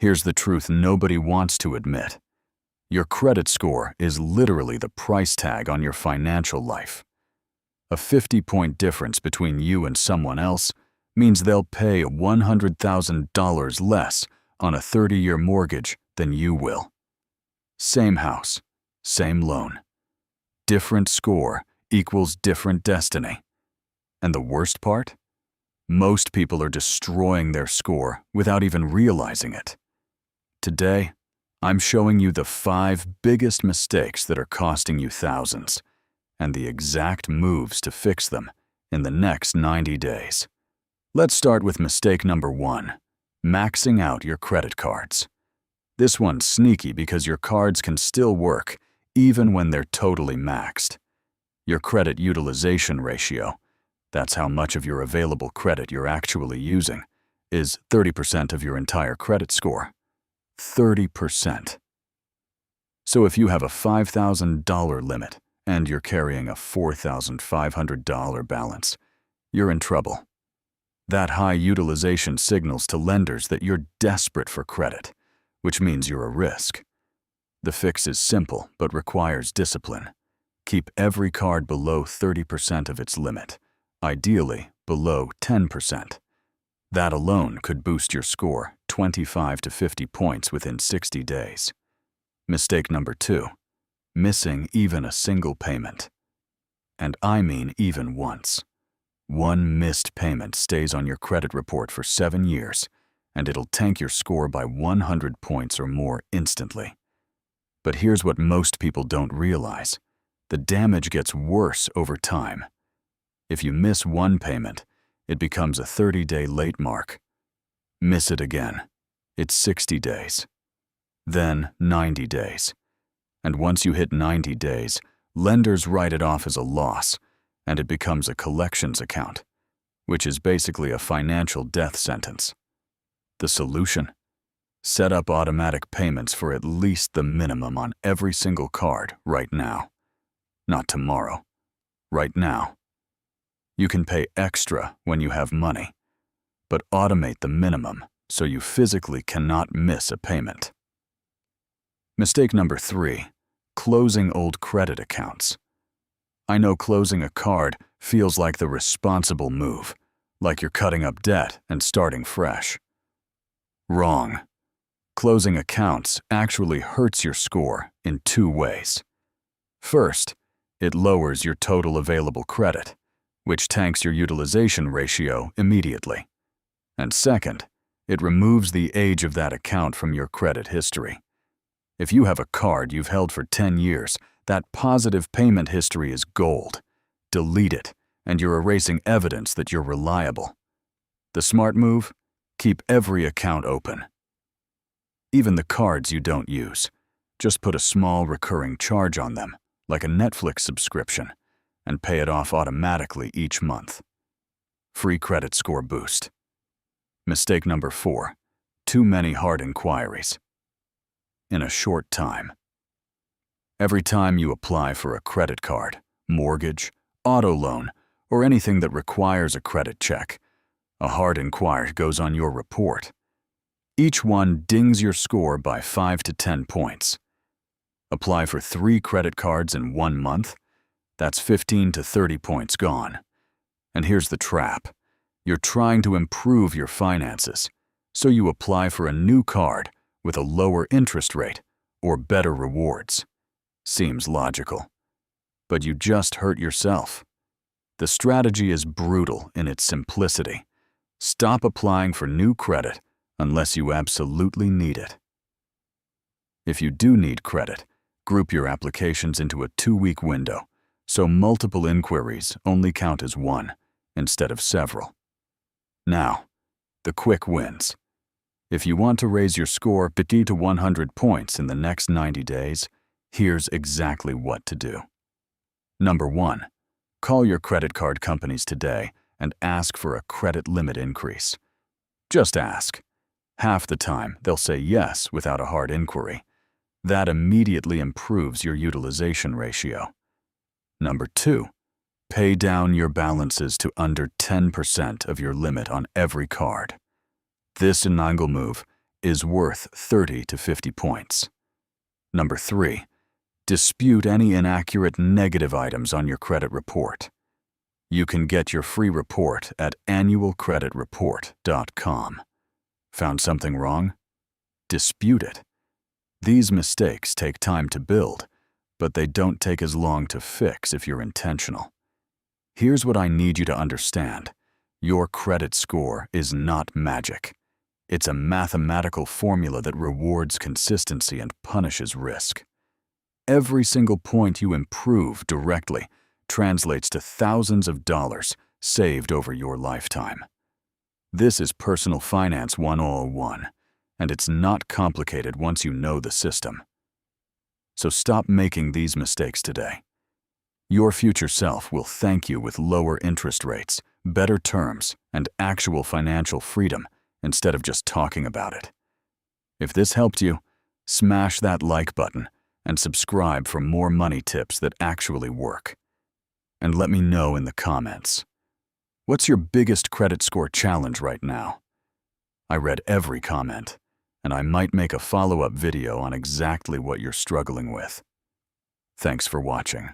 Here's the truth nobody wants to admit. Your credit score is literally the price tag on your financial life. A 50-point difference between you and someone else means they'll pay $100,000 less on a 30-year mortgage than you will. Same house, same loan. Different score equals different destiny. And the worst part? Most people are destroying their score without even realizing it. Today, I'm showing you the 5 biggest mistakes that are costing you thousands, and the exact moves to fix them in the next 90 days. Let's start with mistake number 1, maxing out your credit cards. This one's sneaky because your cards can still work even when they're totally maxed. Your credit utilization ratio, that's how much of your available credit you're actually using, is 30% of your entire credit score. 30%. So if you have a $5,000 limit and you're carrying a $4,500 balance, you're in trouble. That high utilization signals to lenders that you're desperate for credit, which means you're a risk. The fix is simple but requires discipline. Keep every card below 30% of its limit, ideally below 10%. That alone could boost your score 25 to 50 points within 60 days. Mistake number 2, missing even a single payment. And I mean even once. One missed payment stays on your credit report for 7 years, and it'll tank your score by 100 points or more instantly. But here's what most people don't realize. The damage gets worse over time. If you miss one payment, it becomes a 30-day late mark. Miss it again, it's 60 days. Then 90 days. And once you hit 90 days, lenders write it off as a loss, and it becomes a collections account, which is basically a financial death sentence. The solution? Set up automatic payments for at least the minimum on every single card right now. Not tomorrow. Right now. You can pay extra when you have money, but automate the minimum so you physically cannot miss a payment. Mistake number 3, closing old credit accounts. I know closing a card feels like the responsible move, like you're cutting up debt and starting fresh. Wrong. Closing accounts actually hurts your score in 2 ways. First, it lowers your total available credit, which tanks your utilization ratio immediately. And second, it removes the age of that account from your credit history. If you have a card you've held for 10 years, that positive payment history is gold. Delete it, and you're erasing evidence that you're reliable. The smart move? Keep every account open. Even the cards you don't use. Just put a small recurring charge on them, like a Netflix subscription, and pay it off automatically each month. Free credit score boost. Mistake number 4, too many hard inquiries. In a short time. Every time you apply for a credit card, mortgage, auto loan, or anything that requires a credit check, a hard inquiry goes on your report. Each one dings your score by 5 to 10 points. Apply for 3 credit cards in 1 month? That's 15 to 30 points gone. And here's the trap. You're trying to improve your finances, so you apply for a new card with a lower interest rate or better rewards. Seems logical. But you just hurt yourself. The strategy is brutal in its simplicity. Stop applying for new credit unless you absolutely need it. If you do need credit, group your applications into a 2-week window, so multiple inquiries only count as one instead of several. Now, the quick wins. If you want to raise your score 50 to 100 points in the next 90 days, here's exactly what to do. Number 1, call your credit card companies today and ask for a credit limit increase. Just ask. Half the time, they'll say yes without a hard inquiry. That immediately improves your utilization ratio. Number 2, pay down your balances to under 10% of your limit on every card. This finagle move is worth 30 to 50 points. Number 3. Dispute any inaccurate negative items on your credit report. You can get your free report at annualcreditreport.com. Found something wrong? Dispute it. These mistakes take time to build, but they don't take as long to fix if you're intentional. Here's what I need you to understand. Your credit score is not magic. It's a mathematical formula that rewards consistency and punishes risk. Every single point you improve directly translates to thousands of dollars saved over your lifetime. This is Personal Finance 101, and it's not complicated once you know the system. So stop making these mistakes today. Your future self will thank you with lower interest rates, better terms, and actual financial freedom instead of just talking about it. If this helped you, smash that like button and subscribe for more money tips that actually work. And let me know in the comments. What's your biggest credit score challenge right now? I read every comment, and I might make a follow-up video on exactly what you're struggling with. Thanks for watching.